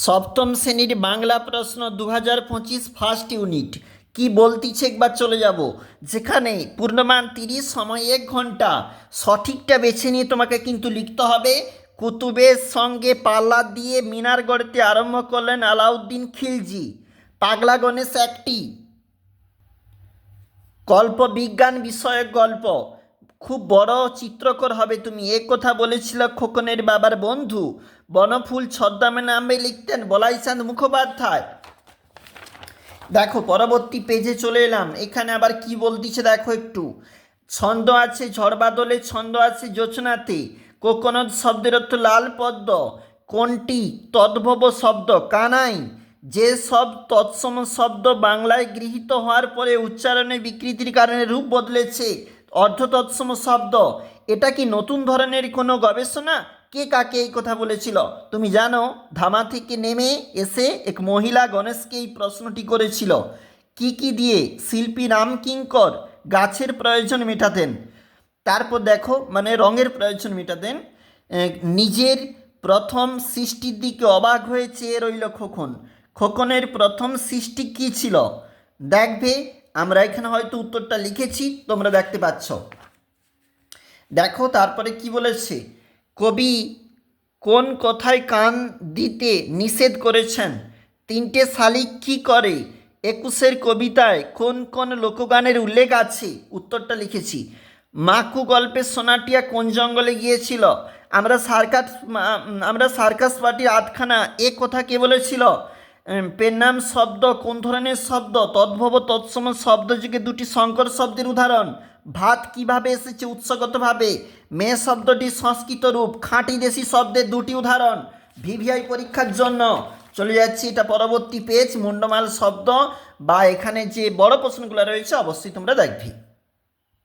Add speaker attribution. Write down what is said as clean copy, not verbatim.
Speaker 1: সপ্তম শ্রেণীর বাংলা প্রশ্ন 2025 ফার্স্ট ইউনিট কি বলতিছে একবার চলে যাব। যেখানে পূর্ণমান 30, সময় 1 ঘন্টা। সঠিকটা বেছে নিয়ে তোমাকে কিন্তু লিখতে হবে। কুতুবের সঙ্গে পাল্লা দিয়ে মিনার গড়তে আরম্ভ করলেন আলাউদ্দিন খিলজি। পাগলা গণেশ একটি গল্প, বিজ্ঞান বিষয়ক গল্প। খুব বড় চিত্রকর হবে তুমি, এ কথা বলেছিল খোকনের বাবার বন্ধু। বনফুল ছদ্মনামে নামে লিখতেন বলাইচাঁদ মুখোপাধ্যায়। দেখো পরবর্তী পেজে চলে এলাম। এখানে আবার কি বলতেছে দেখো একটু। ছন্দ আছে ঝড় বাদলে, ছন্দ আছে জোছনাতে। কোকোনদ শব্দের অর্থ লাল পদ্ম। কোনটি তদ্ভব শব্দ? কানাই। যে সব তৎসম শব্দ বাংলায় গৃহীত হওয়ার পরে উচ্চারণে বিকৃতির কারণে রূপ বদলেছে, অর্ধ তৎসম শব্দ। এটা কি নতুন ধরনের কোনো গবেষণা? কে কাকে এই কথা বলেছিল তুমি জানো? ধামা থেকে নেমে এসে এক মহিলা গণেশকে এই প্রশ্নটি করেছিল। কি কি দিয়ে শিল্পী রামকিঙ্কর গাছের প্রয়োজন মেটাতেন? তারপর দেখো মানে রঙের প্রয়োজন মেটাতেন। নিজের প্রথম সৃষ্টির দিকে অবাক হয়ে চেয়ে রইল খোকন। খোকনের প্রথম সৃষ্টি কী ছিল? দেখবে আমরা এখানে হয়তো উত্তরটা লিখেছি, তোমরা দেখতে পাচ্ছ। দেখো তারপরে কি বলেছে। কবি কোন কথায় কান দিতে নিষেধ করেছেন? তিনটে শালিক কি করে? 21-এর কবিতায় কোন কোন লোকগানের উল্লেখ আছে? উত্তরটা লিখেছি। মাকু গল্পের সোনাটিয়া কোন জঙ্গলে গিয়েছিল? আমরা সার্কাস পার্টির আটখানা, এ কথা কে বলেছিল? পেন্নাম শব্দ কোন ধরনের শব্দ? তদ্ভব তৎসম শব্দ যুগে দুটি সংকর শব্দের উদাহরণ। ভাত কিভাবে এসেছে উৎসগতভাবে? মেয়ে শব্দটি সংস্কৃত রূপ। খাঁটি দেশি শব্দের দুটি উদাহরণ। ভিভিআই পরীক্ষার জন্য চলে যাচ্ছি, এটা পরবর্তী পেজ। মুন্ডমাল শব্দ বা এখানে যে বড় প্রশ্নগুলো রয়েছে অবশ্যই তোমরা দেখবে।